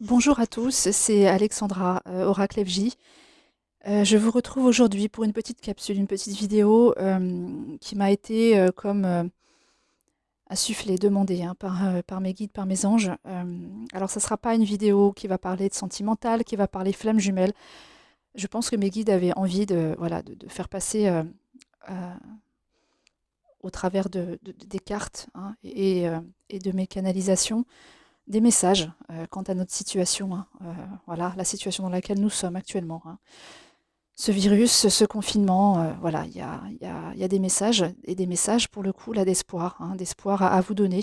Bonjour à tous, c'est Alexandra, Oracle FJ. Je vous retrouve aujourd'hui pour une petite capsule, une petite vidéo qui m'a été comme insufflée, demandée par mes guides, par mes anges. Alors ça ne sera pas une vidéo qui va parler de sentimental, qui va parler flamme jumelle. Je pense que mes guides avaient envie de faire passer euh, au travers des cartes et de mes canalisations des messages quant à notre situation, voilà, la situation dans laquelle nous sommes actuellement. Ce virus, ce confinement, voilà, il y a des messages et des messages pour le coup là d'espoir, d'espoir à vous donner.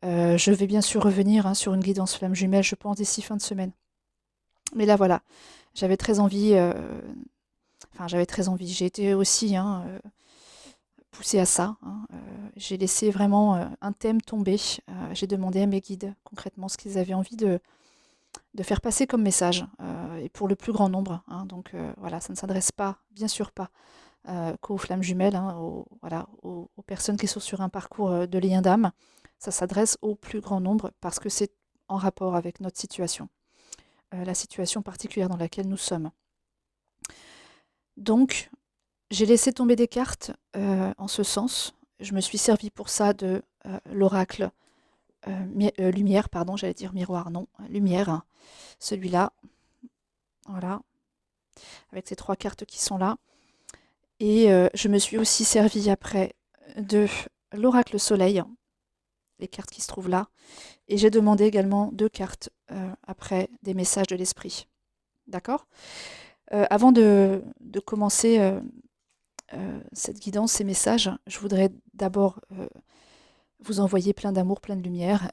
Je vais bien sûr revenir sur une guidance flamme jumelle, je pense d'ici fin de semaine. Mais là voilà, j'avais très envie, enfin j'avais très envie, j'ai été aussi poussée à ça. J'ai laissé vraiment un thème tomber. J'ai demandé à mes guides concrètement ce qu'ils avaient envie de faire passer comme message, et pour le plus grand nombre. Donc voilà, ça ne s'adresse pas, bien sûr pas, qu'aux flammes jumelles, voilà, aux personnes qui sont sur un parcours de lien d'âme. Ça s'adresse au plus grand nombre parce que c'est en rapport avec notre situation, la situation particulière dans laquelle nous sommes. Donc, j'ai laissé tomber des cartes en ce sens. Je me suis servi pour ça de l'oracle lumière, pardon, j'allais dire miroir, non, lumière, celui-là, voilà, avec ces trois cartes qui sont là. Et je me suis aussi servi après de l'oracle soleil, les cartes qui se trouvent là. Et j'ai demandé également deux cartes après des messages de l'esprit. D'accord. Avant de commencer cette guidance, ces messages, je voudrais d'abord vous envoyer plein d'amour, plein de lumière.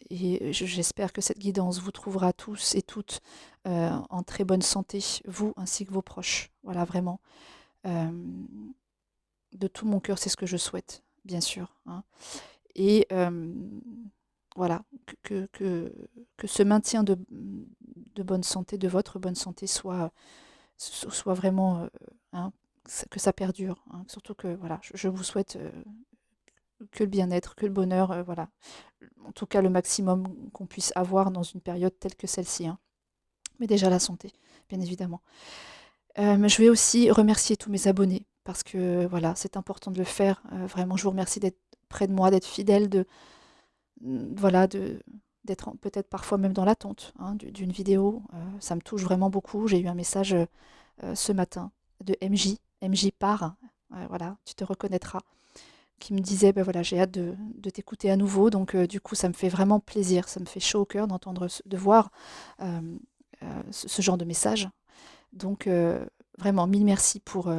Et j'espère que cette guidance vous trouvera tous et toutes en très bonne santé, vous ainsi que vos proches. Voilà, vraiment. Euh, de tout mon cœur, c'est ce que je souhaite, bien sûr. Et voilà, que ce maintien de bonne santé, de votre bonne santé, soit vraiment, hein, que ça perdure. Surtout que voilà, je vous souhaite que le bien-être, que le bonheur, voilà. En tout cas, le maximum qu'on puisse avoir dans une période telle que celle-ci. Mais déjà la santé, bien évidemment. Mais je vais aussi remercier tous mes abonnés parce que voilà, c'est important de le faire. Vraiment, je vous remercie d'être près de moi, d'être fidèle, voilà, d'être peut-être parfois même dans l'attente d'une vidéo. Ça me touche vraiment beaucoup. J'ai eu un message ce matin de MJ part, voilà, tu te reconnaîtras, qui me disait, ben voilà, j'ai hâte de t'écouter à nouveau. Donc du coup, ça me fait vraiment plaisir, ça me fait chaud au cœur d'entendre, de voir euh, ce genre de message. Donc vraiment, mille merci pour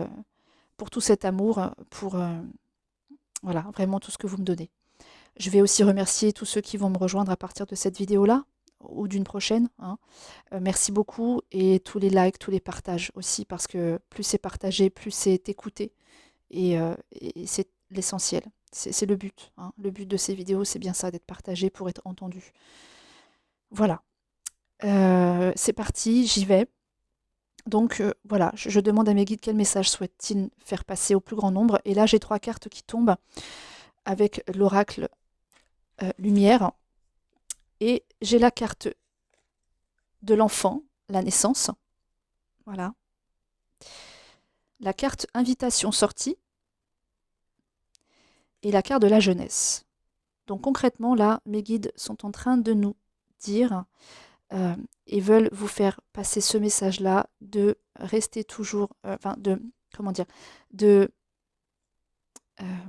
tout cet amour, pour voilà, vraiment tout ce que vous me donnez. Je vais aussi remercier tous ceux qui vont me rejoindre à partir de cette vidéo-là ou d'une prochaine. Merci beaucoup et tous les likes, tous les partages aussi, parce que plus c'est partagé, plus c'est écouté et c'est l'essentiel. C'est le but. Le but de ces vidéos, c'est bien ça, d'être partagé pour être entendu. Voilà. C'est parti, j'y vais. Donc voilà, je demande à mes guides quel message souhaitent-ils faire passer au plus grand nombre. Et là, j'ai trois cartes qui tombent avec l'oracle lumière. Et j'ai la carte de l'enfant, la naissance. Voilà. La carte invitation sortie et la carte de la jeunesse. Donc concrètement, là, mes guides sont en train de nous dire euh, et veulent vous faire passer ce message-là de rester toujours, enfin de, comment dire, de, euh,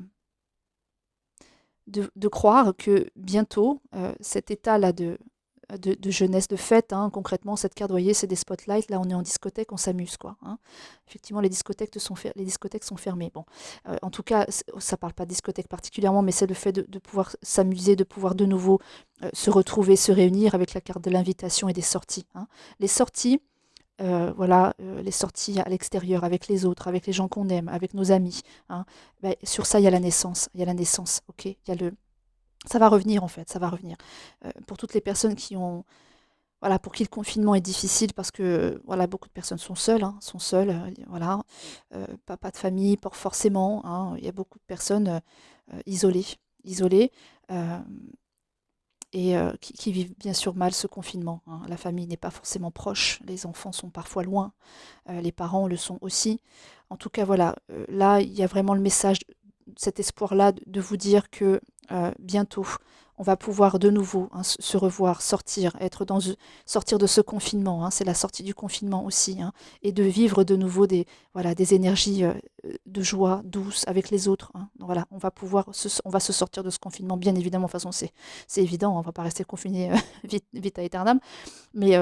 de croire que bientôt, cet état-là de jeunesse, de fête, concrètement, cette carte, vous voyez, c'est des spotlights, là on est en discothèque, on s'amuse, quoi. Effectivement, les discothèques sont fermées. Bon, en tout cas, ça parle pas de discothèque particulièrement, mais c'est le fait de pouvoir s'amuser, de pouvoir de nouveau se retrouver, se réunir avec la carte de l'invitation et des sorties. Les sorties, voilà, les sorties à l'extérieur avec les autres, avec les gens qu'on aime, avec nos amis. Sur ça, il y a la naissance. Il y a la naissance, ok. Il y a le... Ça va revenir en fait, ça va revenir. Pour toutes les personnes qui ont, voilà, pour qui le confinement est difficile parce que voilà, beaucoup de personnes sont seules, voilà, pas de famille, pas forcément. Il y a beaucoup de personnes isolées, isolées. euh, et qui vivent bien sûr mal ce confinement, hein. La famille n'est pas forcément proche, les enfants sont parfois loin, les parents le sont aussi. En tout cas, voilà, là, il y a vraiment le message, cet espoir-là de vous dire que bientôt, on va pouvoir de nouveau, hein, se revoir, sortir, sortir de ce confinement, hein, c'est la sortie du confinement aussi, hein, et de vivre de nouveau voilà, des énergies de joie douce avec les autres, hein. Donc voilà, on va se sortir de ce confinement, bien évidemment. De toute façon, c'est évident, on ne va pas rester confiné vite à aeternam. Mais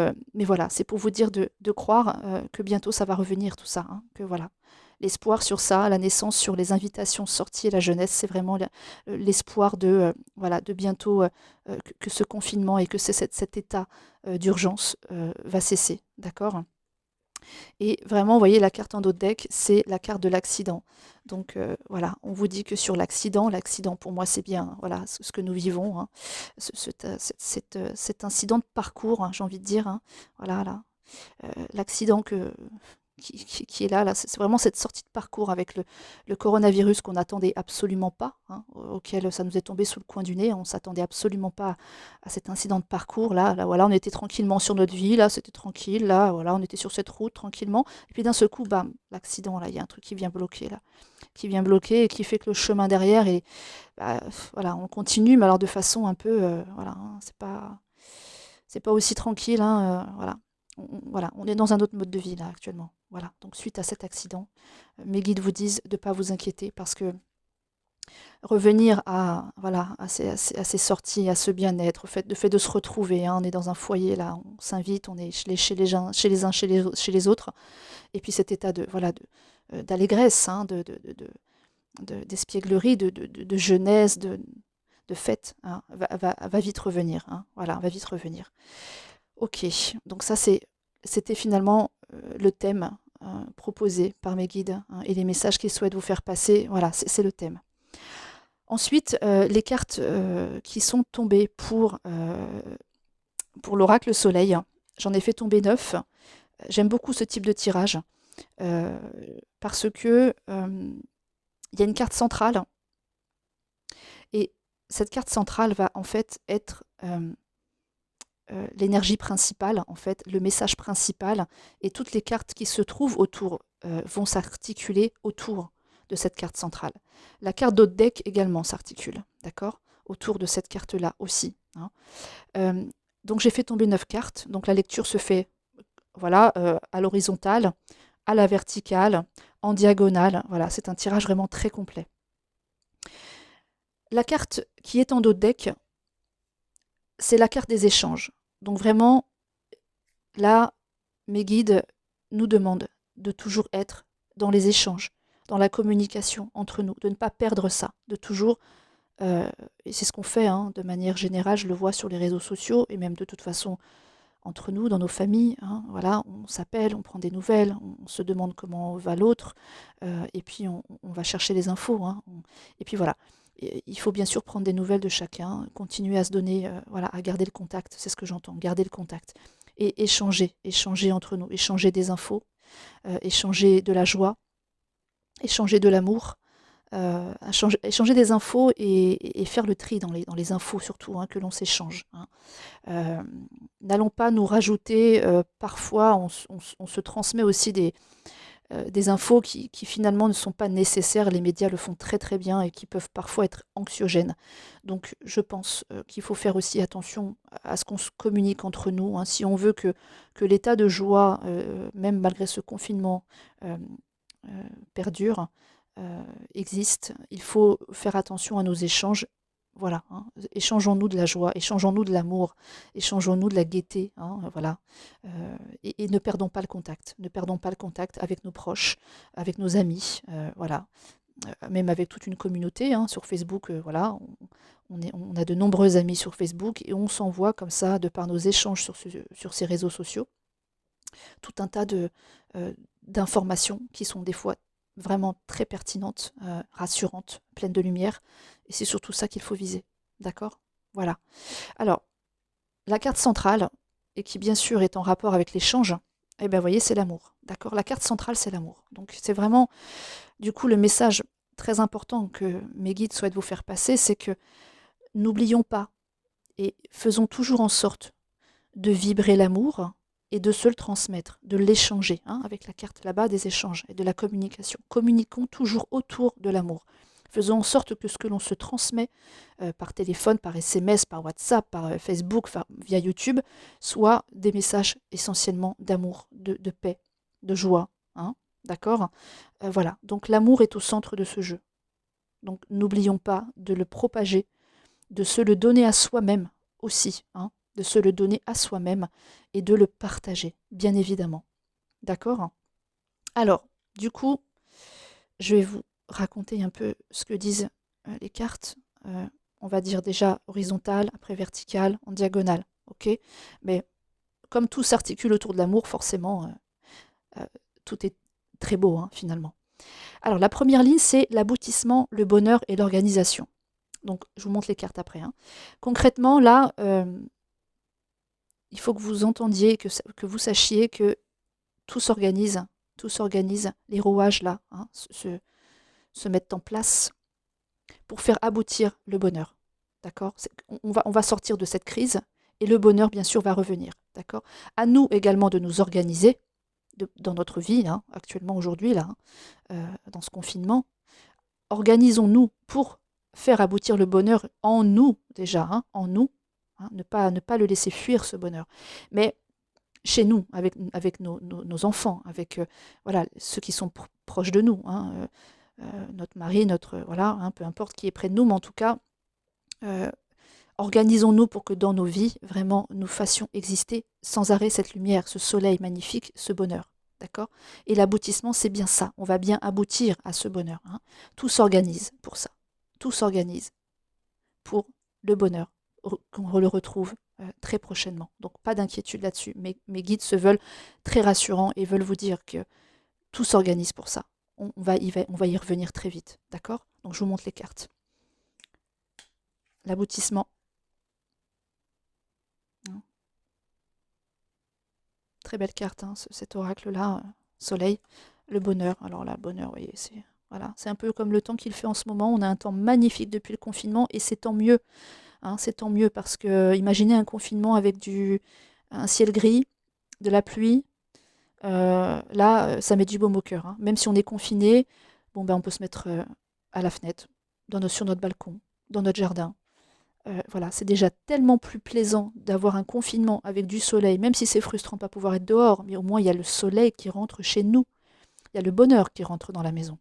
voilà, c'est pour vous dire de croire que bientôt ça va revenir tout ça, hein, que voilà. L'espoir sur ça, la naissance sur les invitations sorties et la jeunesse, c'est vraiment l'espoir voilà, de bientôt que ce confinement et que cet état d'urgence va cesser, d'accord? Et vraiment, vous voyez, la carte en dos de deck, c'est la carte de l'accident. Donc voilà, on vous dit que sur l'accident pour moi c'est bien, hein, voilà, ce que nous vivons, hein, cet incident de parcours, hein, j'ai envie de dire, hein, voilà, là, l'accident qui est là, c'est vraiment cette sortie de parcours avec le coronavirus qu'on n'attendait absolument pas, hein, auquel ça nous est tombé sous le coin du nez. On ne s'attendait absolument pas à cet incident de parcours. Là, voilà, on était tranquillement sur notre vie, là, c'était tranquille, là, voilà, on était sur cette route tranquillement. Et puis d'un seul coup, bam, l'accident, là, il y a un truc qui vient bloquer, là, qui vient bloquer et qui fait que le chemin derrière, et bah, voilà, on continue, mais alors de façon un peu, voilà, hein, c'est pas aussi tranquille, hein, voilà. Voilà, on est dans un autre mode de vie là actuellement. Voilà, donc suite à cet accident, mes guides vous disent de ne pas vous inquiéter parce que revenir voilà, à ces sorties, à ce bien-être, le fait de se retrouver, hein, on est dans un foyer là, on s'invite, on est chez les autres, et puis cet état voilà, d'allégresse, hein, d'espièglerie, de jeunesse, de fête, hein, va vite revenir, hein, voilà, va vite revenir. Ok, donc c'était finalement le thème proposé par mes guides, hein, et les messages qu'ils souhaitent vous faire passer. Voilà, c'est le thème. Ensuite, les cartes qui sont tombées pour l'oracle soleil, j'en ai fait tomber 9. J'aime beaucoup ce type de tirage parce que il y a une carte centrale et cette carte centrale va en fait être l'énergie principale, en fait, le message principal, et toutes les cartes qui se trouvent autour vont s'articuler autour de cette carte centrale. La carte d'autre deck également s'articule, d'accord, autour de cette carte-là aussi, hein. Donc j'ai fait tomber 9 cartes, donc la lecture se fait, voilà, à l'horizontale, à la verticale, en diagonale, voilà, c'est un tirage vraiment très complet. La carte qui est en dos de deck, c'est la carte des échanges. Donc vraiment, là, mes guides nous demandent de toujours être dans les échanges, dans la communication entre nous, de ne pas perdre ça, de toujours, et c'est ce qu'on fait, hein, de manière générale, je le vois sur les réseaux sociaux, et même de toute façon entre nous, dans nos familles, hein, voilà, on s'appelle, on prend des nouvelles, on se demande comment va l'autre, et puis on va chercher les infos, hein, et puis voilà. Et il faut bien sûr prendre des nouvelles de chacun, continuer à se donner, voilà, à garder le contact, c'est ce que j'entends, garder le contact. Et échanger entre nous, échanger des infos, échanger de la joie, échanger de l'amour, échanger des infos et faire le tri dans les infos surtout, hein, que l'on s'échange, hein. N'allons pas nous rajouter, parfois on se transmet aussi des infos qui finalement ne sont pas nécessaires. Les médias le font très très bien et qui peuvent parfois être anxiogènes. Donc je pense qu'il faut faire aussi attention à ce qu'on se communique entre nous, hein. Si on veut que l'état de joie, même malgré ce confinement, euh, perdure, existe, il faut faire attention à nos échanges. Voilà, hein. Échangeons-nous de la joie, échangeons-nous de l'amour, échangeons-nous de la gaieté, hein, voilà. Et ne perdons pas le contact. Ne perdons pas le contact avec nos proches, avec nos amis, voilà. Même avec toute une communauté, hein, sur Facebook, voilà. On a de nombreux amis sur Facebook et on s'envoie comme ça, de par nos échanges sur ces réseaux sociaux, tout un tas d'informations qui sont des fois vraiment très pertinentes, rassurantes, pleines de lumière. Et c'est surtout ça qu'il faut viser. D'accord? Voilà. Alors, la carte centrale, et qui bien sûr est en rapport avec l'échange, eh bien, vous voyez, c'est l'amour. D'accord? La carte centrale, c'est l'amour. Donc, c'est vraiment, du coup, le message très important que mes guides souhaitent vous faire passer, c'est que n'oublions pas Et faisons toujours en sorte de vibrer l'amour et de se le transmettre, de l'échanger, hein, avec la carte là-bas des échanges et de la communication. Communiquons toujours autour de l'amour. Faisons en sorte que ce que l'on se transmet par téléphone, par SMS, par WhatsApp, par Facebook, via YouTube, soit des messages essentiellement d'amour, de paix, de joie. Hein, d'accord. Voilà, donc l'amour est au centre de ce jeu. Donc n'oublions pas de le propager, de se le donner à soi-même aussi, hein, de se le donner à soi-même et de le partager, bien évidemment. D'accord. Alors, du coup, je vais vous raconter un peu ce que disent les cartes. On va dire déjà horizontale, après verticale, en diagonale. Ok. Mais comme tout s'articule autour de l'amour, forcément, tout est très beau, hein, finalement. Alors, la première ligne, c'est l'aboutissement, le bonheur et l'organisation. Donc, je vous montre les cartes après. Hein. Concrètement, là, il faut que vous entendiez, que vous sachiez que tout s'organise, les rouages là, hein, se mettent en place pour faire aboutir le bonheur. D'accord. On va sortir de cette crise et le bonheur, bien sûr, va revenir. D'accord. À nous également de nous organiser dans notre vie, hein, actuellement, aujourd'hui, là, dans ce confinement. Organisons-nous pour faire aboutir le bonheur en nous, déjà, hein, en nous. Hein, ne pas le laisser fuir, ce bonheur. Mais chez nous, avec nos enfants, avec voilà, ceux qui sont proches de nous, hein, notre mari, voilà, hein, peu importe qui est près de nous, mais en tout cas, euh, organisons-nous pour que dans nos vies, vraiment, nous fassions exister sans arrêt cette lumière, ce soleil magnifique, ce bonheur. D'accord. Et l'aboutissement, c'est bien ça. On va bien aboutir à ce bonheur. Hein. Tout s'organise pour ça. Tout s'organise pour le bonheur, qu'on le retrouve très prochainement. Donc pas d'inquiétude là-dessus. Mes guides se veulent très rassurants et veulent vous dire que tout s'organise pour ça. On va y revenir très vite. D'accord. Donc je vous montre les cartes. L'aboutissement. Très belle carte, hein, cet oracle-là, soleil. Le bonheur. Alors là, bonheur, vous voyez, c'est voilà, c'est un peu comme le temps qu'il fait en ce moment. On a un temps magnifique depuis le confinement et c'est tant mieux. Hein, c'est tant mieux parce que imaginez un confinement avec un ciel gris, de la pluie. Là, ça met du baume au cœur. Hein. Même si on est confiné, bon, ben, on peut se mettre à la fenêtre, sur notre balcon, dans notre jardin. Voilà, c'est déjà tellement plus plaisant d'avoir un confinement avec du soleil, même si c'est frustrant de ne pas pouvoir être dehors, mais au moins il y a le soleil qui rentre chez nous. Il y a le bonheur qui rentre dans la maison.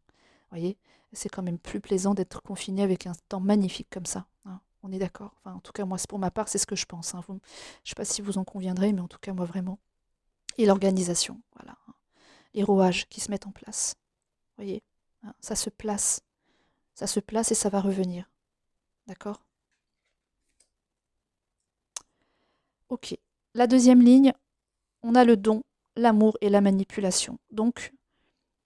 Vous voyez, c'est quand même plus plaisant d'être confiné avec un temps magnifique comme ça. Hein. On est d'accord. Enfin, en tout cas, moi, pour ma part, c'est ce que je pense. Hein. Je ne sais pas si vous en conviendrez, mais en tout cas, moi, vraiment. Et l'organisation, voilà. Hein. Les rouages qui se mettent en place. Vous voyez, hein, ça se place. Ça se place et ça va revenir. D'accord. Ok. La deuxième ligne, on a le don, l'amour et la manipulation. Donc,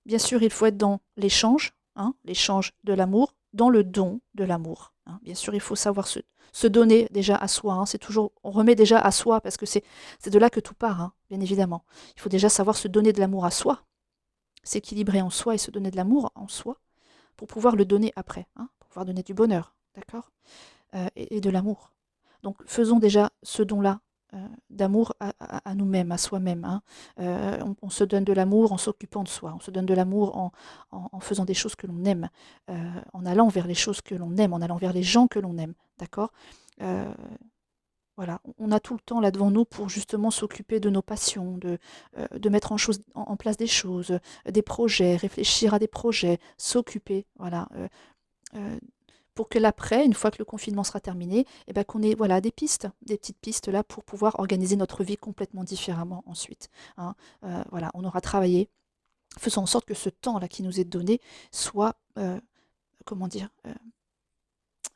bien sûr, il faut être dans l'échange, hein, l'échange de l'amour, dans le don de l'amour. Hein. Bien sûr, il faut savoir se donner déjà à soi. Hein. C'est toujours, on remet déjà à soi parce que c'est de là que tout part, hein, bien évidemment. Il faut déjà savoir se donner de l'amour à soi, s'équilibrer en soi et se donner de l'amour en soi pour pouvoir le donner après, hein, pour pouvoir donner du bonheur, d'accord, et de l'amour. Donc faisons déjà ce don-là d'amour à nous-mêmes, à soi-même. Hein. On se donne de l'amour en s'occupant de soi, on se donne de l'amour en faisant des choses que l'on aime, en allant vers les choses que l'on aime, en allant vers les gens que l'on aime, d'accord. Voilà, on a tout le temps là devant nous pour justement s'occuper de nos passions, de mettre en place des choses, des projets, réfléchir à des projets, s'occuper, voilà, pour que l'après, une fois que le confinement sera terminé, eh ben, qu'on ait voilà, des pistes, des petites pistes là pour pouvoir organiser notre vie complètement différemment ensuite. Hein. Voilà, on aura travaillé, faisant en sorte que ce temps-là qui nous est donné soit, comment dire,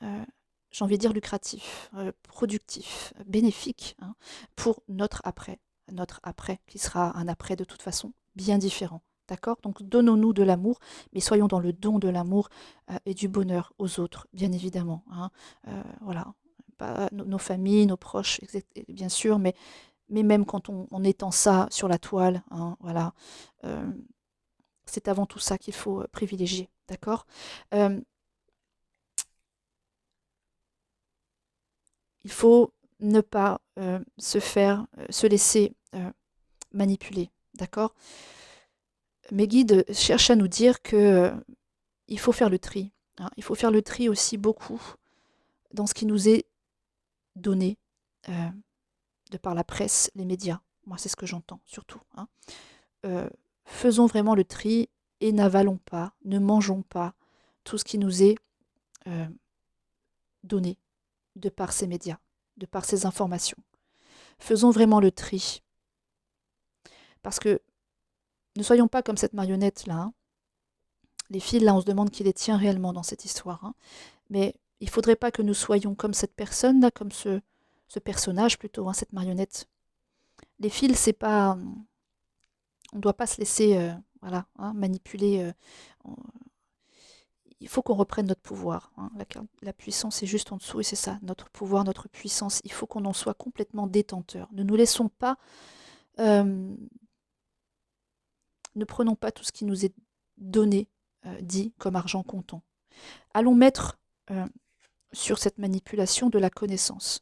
euh, j'ai envie de dire lucratif, productif, bénéfique, hein, pour notre après, qui sera un après de toute façon bien différent. D'accord. Donc donnons-nous de l'amour, mais soyons dans le don de l'amour et du bonheur aux autres, bien évidemment. Hein. Voilà, pas nos familles, nos proches, bien sûr, mais même quand on étend ça sur la toile, hein, voilà, euh, c'est avant tout ça qu'il faut privilégier. D'accord. Euh, il faut ne pas se laisser manipuler, d'accord? Mes guides cherchent à nous dire que il faut faire le tri, hein. Il faut faire le tri aussi beaucoup dans ce qui nous est donné euh, de par la presse, les médias. Moi, c'est ce que j'entends surtout, hein. Faisons vraiment le tri et n'avalons pas, ne mangeons pas tout ce qui nous est euh, donné de par ces médias, de par ces informations. Faisons vraiment le tri. Parce que ne soyons pas comme cette marionnette-là, hein. Les fils, là, on se demande qui les tient réellement dans cette histoire, hein. Mais il ne faudrait pas que nous soyons comme cette personne-là, comme ce personnage plutôt, hein, cette marionnette. Les fils, c'est pas. On ne doit pas se laisser voilà, hein, manipuler. On- il faut qu'on reprenne notre pouvoir, hein. La puissance est juste en dessous et c'est ça, notre pouvoir, notre puissance. Il faut qu'on en soit complètement détenteur. Ne nous laissons pas. euh, ne prenons pas tout ce qui nous est donné, dit comme argent comptant. Allons mettre euh, sur cette manipulation de la connaissance.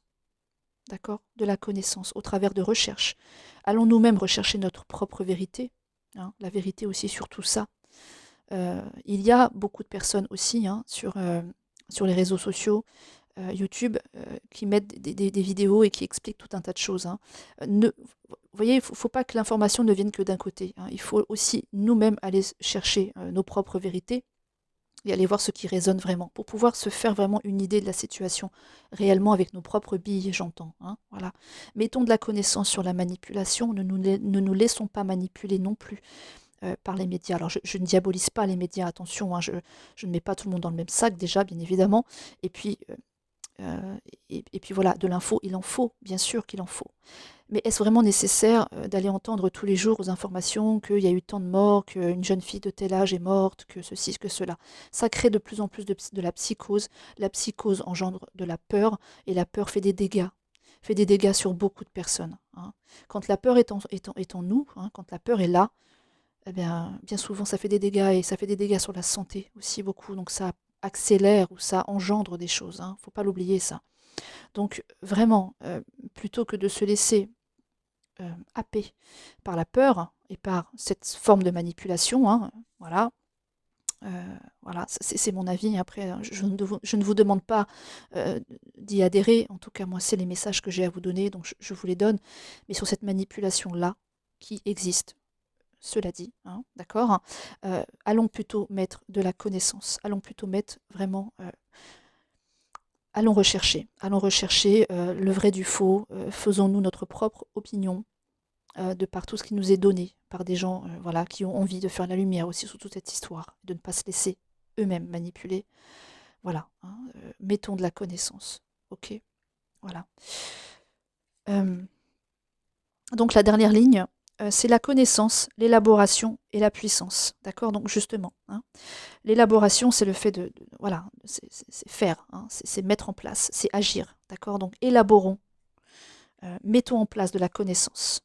D'accord? De la connaissance, au travers de recherches. Allons nous-mêmes rechercher notre propre vérité, hein, la vérité aussi sur tout ça. Il y a beaucoup de personnes aussi, hein, sur les réseaux sociaux, YouTube, qui mettent des vidéos et qui expliquent tout un tas de choses, hein. Vous voyez, il ne faut pas que l'information ne vienne que d'un côté, hein. Il faut aussi nous-mêmes aller chercher nos propres vérités et aller voir ce qui résonne vraiment, pour pouvoir se faire vraiment une idée de la situation, réellement avec nos propres billes, j'entends, hein, voilà. Mettons de la connaissance sur la manipulation, ne nous laissons pas manipuler non plus par les médias. Alors je ne diabolise pas les médias, attention, hein, je ne mets pas tout le monde dans le même sac déjà, bien évidemment, et puis, et puis voilà, de l'info, il en faut, bien sûr qu'il en faut. Mais est-ce vraiment nécessaire d'aller entendre tous les jours aux informations qu'il y a eu tant de morts, qu'une jeune fille de tel âge est morte, que ceci, que cela? Ça crée de plus en plus de la psychose. La psychose engendre de la peur, et la peur fait des dégâts sur beaucoup de personnes, hein. Quand la peur est en nous, hein, quand la peur est là, eh bien souvent ça fait des dégâts, et ça fait des dégâts sur la santé aussi beaucoup. Donc ça accélère ou ça engendre des choses, hein. Faut pas l'oublier ça. Donc vraiment, plutôt que de se laisser happé par la peur et par cette forme de manipulation, hein, voilà. Voilà, c'est mon avis. Après, je ne vous demande pas d'y adhérer. En tout cas, moi, c'est les messages que j'ai à vous donner, donc je vous les donne. Mais sur cette manipulation-là, qui existe, cela dit, hein, d'accord, hein, allons plutôt mettre de la connaissance. Allons plutôt mettre vraiment. Allons rechercher le vrai du faux. Faisons-nous notre propre opinion de par tout ce qui nous est donné par des gens voilà, qui ont envie de faire la lumière aussi sur toute cette histoire, de ne pas se laisser eux-mêmes manipuler. Voilà, hein, mettons de la connaissance. Ok, voilà. Euh, donc la dernière ligne, c'est la connaissance, l'élaboration et la puissance. D'accord? Donc justement, hein, l'élaboration, c'est le fait voilà, c'est faire, hein, c'est mettre en place, c'est agir. D'accord? Donc élaborons, mettons en place de la connaissance.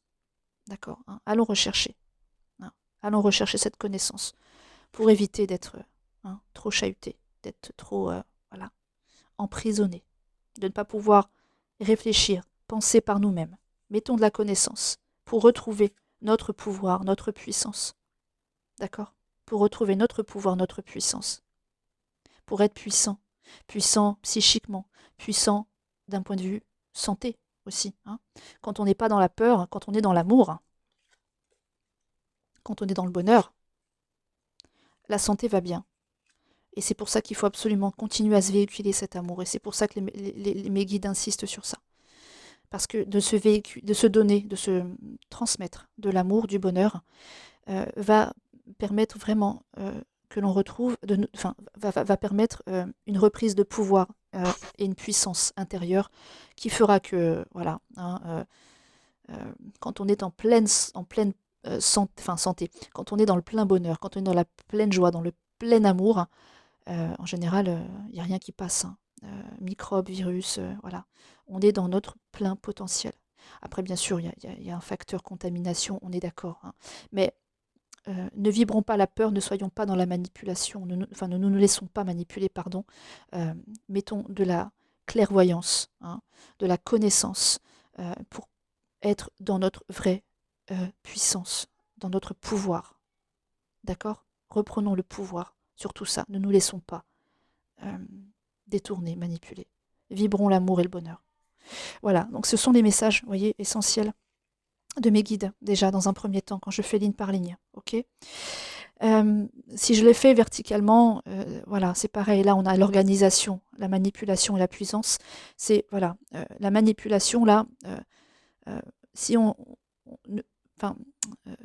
D'accord, hein, allons rechercher. Hein. Allons rechercher cette connaissance pour éviter d'être trop chahuté, d'être trop voilà, emprisonné, de ne pas pouvoir réfléchir, penser par nous-mêmes. Mettons de la connaissance pour retrouver notre pouvoir, notre puissance. D'accord? Pour retrouver notre pouvoir, notre puissance. Pour être puissant. Puissant psychiquement, puissant d'un point de vue santé aussi, hein. Quand on n'est pas dans la peur, quand on est dans l'amour, quand on est dans le bonheur, la santé va bien. Et c'est pour ça qu'il faut absolument continuer à se véhiculer cet amour. Et c'est pour ça que mes guides insistent sur ça. Parce que de se donner, de se transmettre de l'amour, du bonheur, va permettre vraiment que l'on retrouve, enfin, va permettre une reprise de pouvoir et une puissance intérieure qui fera que, voilà, hein, quand on est en pleine santé, quand on est dans le plein bonheur, quand on est dans la pleine joie, dans le plein amour, en général, il n'y a rien qui passe, hein. Microbes, virus, voilà. On est dans notre plein potentiel. Après, bien sûr, il y a un facteur contamination, on est d'accord, hein. Mais ne vibrons pas la peur, ne soyons pas dans la manipulation, ne nous laissons pas manipuler, pardon. Mettons de la clairvoyance, hein, de la connaissance, pour être dans notre vraie puissance, dans notre pouvoir. D'accord? Reprenons le pouvoir sur tout ça. Ne nous laissons pas euh, détourner, manipuler. Vibrons l'amour et le bonheur. Voilà, donc ce sont les messages, vous voyez, essentiels de mes guides, déjà dans un premier temps, quand je fais ligne par ligne. Ok. Si je les fais verticalement, voilà, c'est pareil. Là, on a l'organisation, la manipulation et la puissance. C'est, voilà, la manipulation, là, si enfin, euh,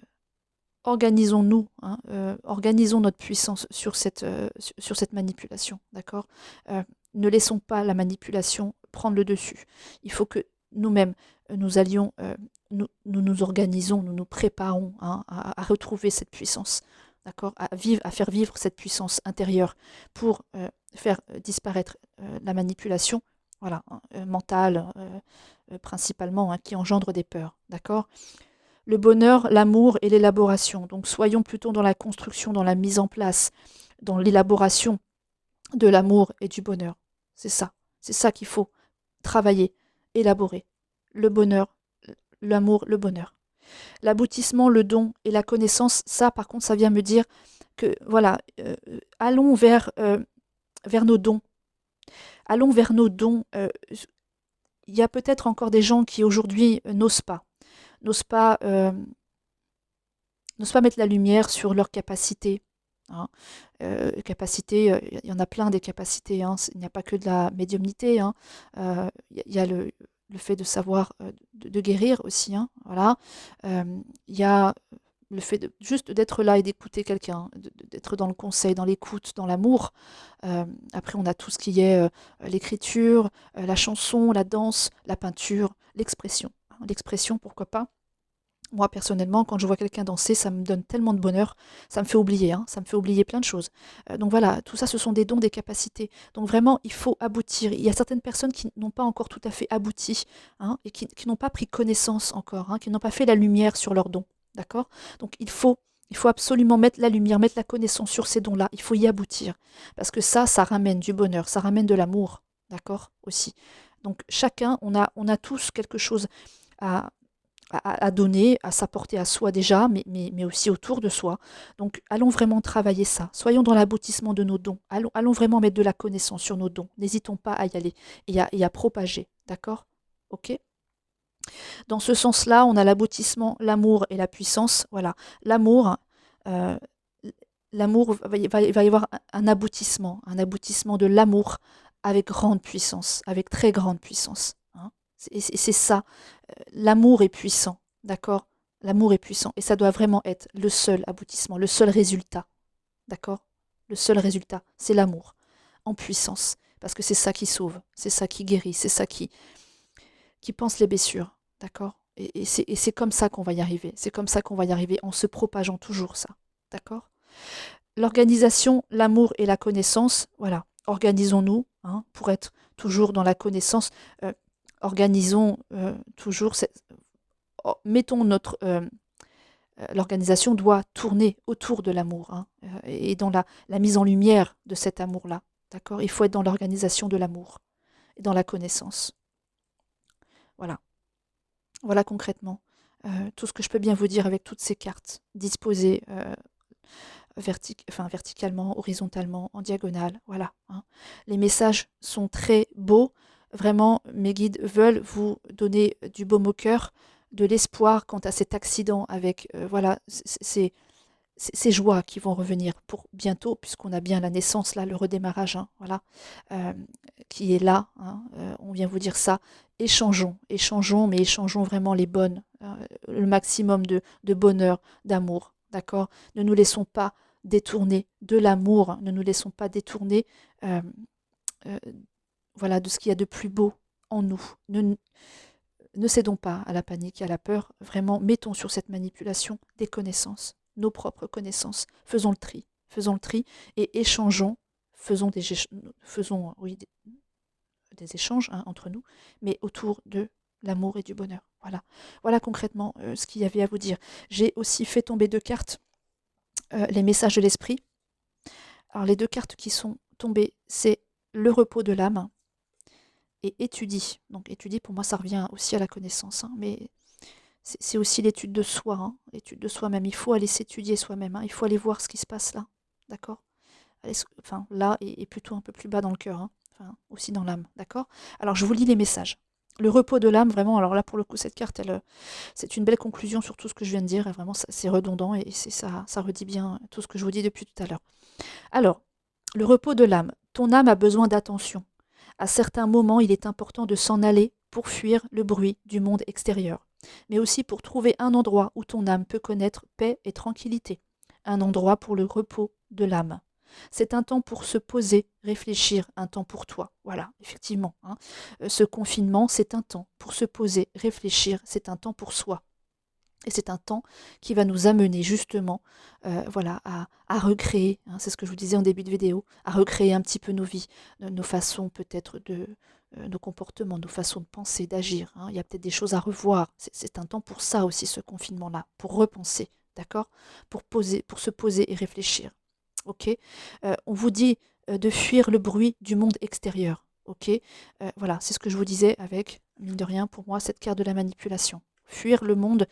organisons-nous, hein, organisons notre puissance sur cette manipulation, d'accord. Ne laissons pas la manipulation prendre le dessus. Il faut que nous-mêmes, nous allions, nous organisons, nous nous préparons, hein, à retrouver cette puissance, d'accord, à faire vivre cette puissance intérieure pour faire disparaître la manipulation, voilà, hein, mentale principalement, hein, qui engendre des peurs, d'accord. Le bonheur, l'amour et l'élaboration. Donc soyons plutôt dans la construction, dans la mise en place, dans l'élaboration de l'amour et du bonheur. C'est ça qu'il faut travailler, élaborer. Le bonheur, l'amour, le bonheur. L'aboutissement, le don et la connaissance, ça par contre, ça vient me dire que voilà, allons vers nos dons. Allons vers nos dons. Il y a peut-être encore des gens qui aujourd'hui n'osent pas. N'osent pas mettre la lumière sur leurs capacités. Hein. Il y en a plein des capacités. Hein. Il n'y a pas que de la médiumnité. Hein. Il y a le fait de savoir de guérir aussi. Hein. Voilà. Il y a le fait juste d'être là et d'écouter quelqu'un, d'être dans le conseil, dans l'écoute, dans l'amour. Après, on a tout ce qui est l'écriture, la chanson, la danse, la peinture, l'expression. L'expression, pourquoi pas. Moi, personnellement, quand je vois quelqu'un danser, ça me donne tellement de bonheur, ça me fait oublier, hein, ça me fait oublier plein de choses. Donc voilà, tout ça, ce sont des dons, des capacités. Donc vraiment, il faut aboutir. Il y a certaines personnes qui n'ont pas encore tout à fait abouti, hein, et qui n'ont pas pris connaissance encore, hein, qui n'ont pas fait la lumière sur leurs dons. D'accord. Donc il faut absolument mettre la lumière, mettre la connaissance sur ces dons-là. Il faut y aboutir. Parce que ça ramène du bonheur, ça ramène de l'amour. D'accord aussi. Donc chacun, on a tous quelque chose à donner, à s'apporter à soi déjà, mais aussi autour de soi. Donc allons vraiment travailler ça. Soyons dans l'aboutissement de nos dons. Allons vraiment mettre de la connaissance sur nos dons. N'hésitons pas à y aller et à propager. D'accord. Ok. Dans ce sens-là, on a l'aboutissement, l'amour et la puissance. Voilà. L'amour, euh, l'amour, il va y avoir un aboutissement de l'amour avec grande puissance, avec très grande puissance. Hein. C'est ça. L'amour est puissant, d'accord. L'amour est puissant et ça doit vraiment être le seul aboutissement, le seul résultat, d'accord. Le seul résultat, c'est l'amour en puissance, parce que c'est ça qui sauve, c'est ça qui guérit, c'est ça qui pense les blessures, d'accord. Et c'est comme ça qu'on va y arriver, c'est comme ça qu'on va y arriver en se propageant toujours ça, d'accord. L'organisation, l'amour et la connaissance, voilà, organisons-nous, hein, pour être toujours dans la connaissance. Organisons toujours, mettons l'organisation doit tourner autour de l'amour, hein, et dans la mise en lumière de cet amour-là, d'accord. Il faut être dans l'organisation de l'amour et dans la connaissance. Voilà, voilà concrètement tout ce que je peux bien vous dire avec toutes ces cartes disposées verticalement, horizontalement, en diagonale, voilà. Hein. Les messages sont très beaux, vraiment, mes guides veulent vous donner du baume au cœur, de l'espoir quant à cet accident avec, voilà, ces joies qui vont revenir pour bientôt, puisqu'on a bien la naissance, là, le redémarrage, hein, voilà, euh, qui est là, hein, on vient vous dire ça. Échangeons, mais échangeons vraiment les bonnes, le maximum de bonheur, d'amour, d'accord. Ne nous laissons pas détourner de l'amour, ne nous laissons pas détourner euh, euh, voilà, de ce qu'il y a de plus beau en nous. Ne cédons pas à la panique et à la peur, vraiment mettons sur cette manipulation des connaissances, nos propres connaissances, faisons le tri et échangeons, faisons oui, des échanges, hein, entre nous, mais autour de l'amour et du bonheur. Voilà, voilà concrètement ce qu'il y avait à vous dire. J'ai aussi fait tomber 2 cartes, les messages de l'esprit. Alors les 2 cartes qui sont tombées, c'est le repos de l'âme et étudie. Donc étudie, pour moi, ça revient aussi à la connaissance, hein, mais c'est aussi l'étude de soi, hein, l'étude de soi-même. Il faut aller s'étudier soi-même, hein, il faut aller voir ce qui se passe là, d'accord? Enfin, là et plutôt un peu plus bas dans le cœur, hein, enfin, aussi dans l'âme, d'accord? Alors, je vous lis les messages. Le repos de l'âme, vraiment, alors là, pour le coup, cette carte, c'est une belle conclusion sur tout ce que je viens de dire, et vraiment, c'est redondant, et ça redit bien tout ce que je vous dis depuis tout à l'heure. Alors, le repos de l'âme. Ton âme a besoin d'attention. À certains moments, il est important de s'en aller pour fuir le bruit du monde extérieur, mais aussi pour trouver un endroit où ton âme peut connaître paix et tranquillité, un endroit pour le repos de l'âme. C'est un temps pour se poser, réfléchir, un temps pour toi. Voilà, effectivement, hein. Ce confinement, c'est un temps pour se poser, réfléchir, c'est un temps pour soi. Et c'est un temps qui va nous amener justement voilà, à recréer, hein, c'est ce que je vous disais en début de vidéo, à recréer un petit peu nos vies, nos façons peut-être nos comportements, nos façons de penser, d'agir, hein. Il y a peut-être des choses à revoir. C'est un temps pour ça aussi, ce confinement-là, pour repenser, d'accord, pour se poser et réfléchir. Ok. On vous dit de fuir le bruit du monde extérieur. Ok. Voilà, c'est ce que je vous disais avec, mine de rien, pour moi, cette carte de la manipulation. Fuir le monde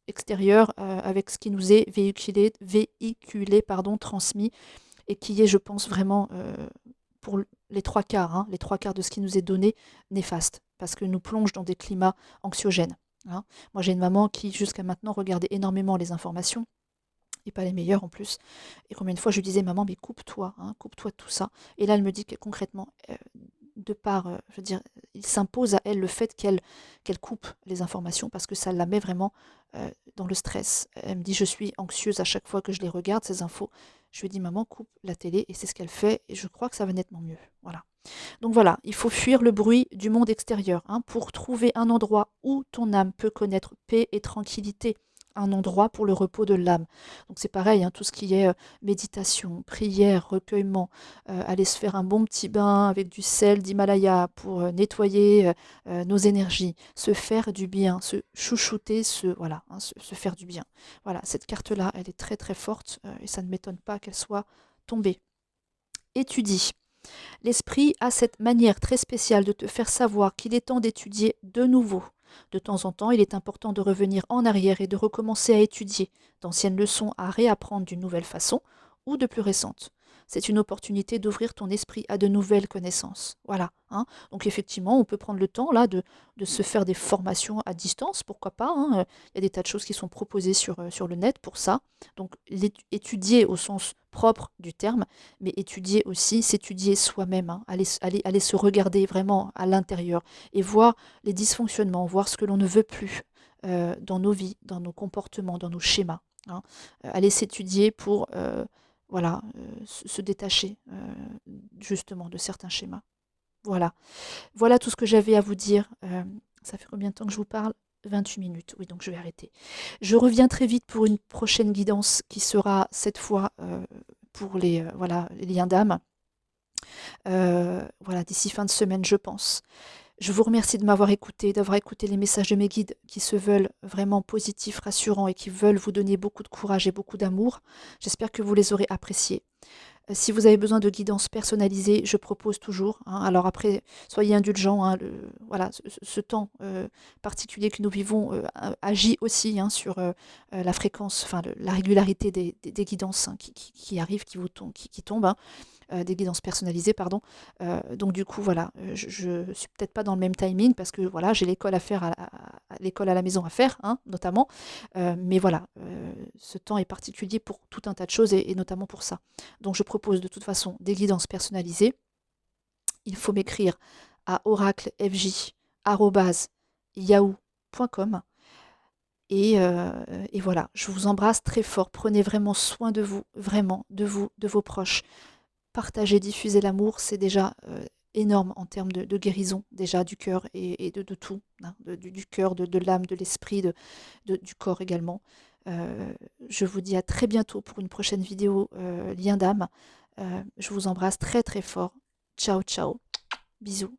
extérieur avec ce qui nous est véhiculé, pardon, transmis, et qui est, je pense, vraiment, pour les trois quarts, hein, les trois quarts de ce qui nous est donné, néfaste, parce que nous plonge dans des climats anxiogènes, hein. Moi, j'ai une maman qui, jusqu'à maintenant, regardait énormément les informations, et pas les meilleures en plus. Et combien de fois je lui disais, maman, mais coupe-toi, hein, coupe-toi de tout ça. Et là, elle me dit que concrètement, de part, je veux dire, il s'impose à elle le fait qu'elle coupe les informations parce que ça la met vraiment dans le stress. Elle me dit, je suis anxieuse à chaque fois que je les regarde, ces infos. Je lui dis, maman, coupe la télé, et c'est ce qu'elle fait, et je crois que ça va nettement mieux. Voilà. Donc voilà, il faut fuir le bruit du monde extérieur, hein, pour trouver un endroit où ton âme peut connaître paix et tranquillité, un endroit pour le repos de l'âme. Donc c'est pareil, hein, tout ce qui est méditation, prière, recueillement, aller se faire un bon petit bain avec du sel d'Himalaya pour nettoyer nos énergies, se faire du bien, se chouchouter, voilà, hein, se faire du bien. Voilà, cette carte-là, elle est très très forte et ça ne m'étonne pas qu'elle soit tombée. Étudie. L'esprit a cette manière très spéciale de te faire savoir qu'il est temps d'étudier de nouveau. De temps en temps, il est important de revenir en arrière et de recommencer à étudier d'anciennes leçons à réapprendre d'une nouvelle façon ou de plus récentes. C'est une opportunité d'ouvrir ton esprit à de nouvelles connaissances. Voilà, hein. Donc effectivement, on peut prendre le temps là de se faire des formations à distance, pourquoi pas, hein. Il y a des tas de choses qui sont proposées sur le net pour ça. Donc étudier au sens propre du terme, mais étudier aussi, s'étudier soi-même, hein, aller se regarder vraiment à l'intérieur et voir les dysfonctionnements, voir ce que l'on ne veut plus dans nos vies, dans nos comportements, dans nos schémas, hein. Aller s'étudier pour voilà, se détacher justement de certains schémas. Voilà. Voilà tout ce que j'avais à vous dire. Ça fait combien de temps que je vous parle? 28 minutes. Oui, donc je vais arrêter. Je reviens très vite pour une prochaine guidance qui sera cette fois pour voilà, les liens d'âme. Voilà, d'ici fin de semaine, je pense. Je vous remercie de m'avoir écouté, d'avoir écouté les messages de mes guides qui se veulent vraiment positifs, rassurants et qui veulent vous donner beaucoup de courage et beaucoup d'amour. J'espère que vous les aurez appréciés. Si vous avez besoin de guidance personnalisée, je propose toujours, hein. Alors après, soyez indulgents, hein, voilà, ce temps particulier que nous vivons agit aussi, hein, sur la fréquence, enfin la régularité des guidances, hein, qui arrivent, qui tombent, hein, des guidances personnalisées, pardon. Donc du coup, voilà, je suis peut-être pas dans le même timing parce que voilà, j'ai l'école à faire, l'école à la maison à faire, hein, notamment. Mais voilà, ce temps est particulier pour tout un tas de choses et notamment pour ça. Donc je propose de toute façon des guidances personnalisées. Il faut m'écrire à oraclefj@yahoo.com. Et voilà, je vous embrasse très fort. Prenez vraiment soin de vous, vraiment, de vous, de vos proches. Partager, diffuser l'amour, c'est déjà énorme en termes de guérison, déjà du cœur et de tout, hein, du cœur, de l'âme, de l'esprit, du corps également. Je vous dis à très bientôt pour une prochaine vidéo lien d'âme. Je vous embrasse très très fort. Ciao, ciao. Bisous.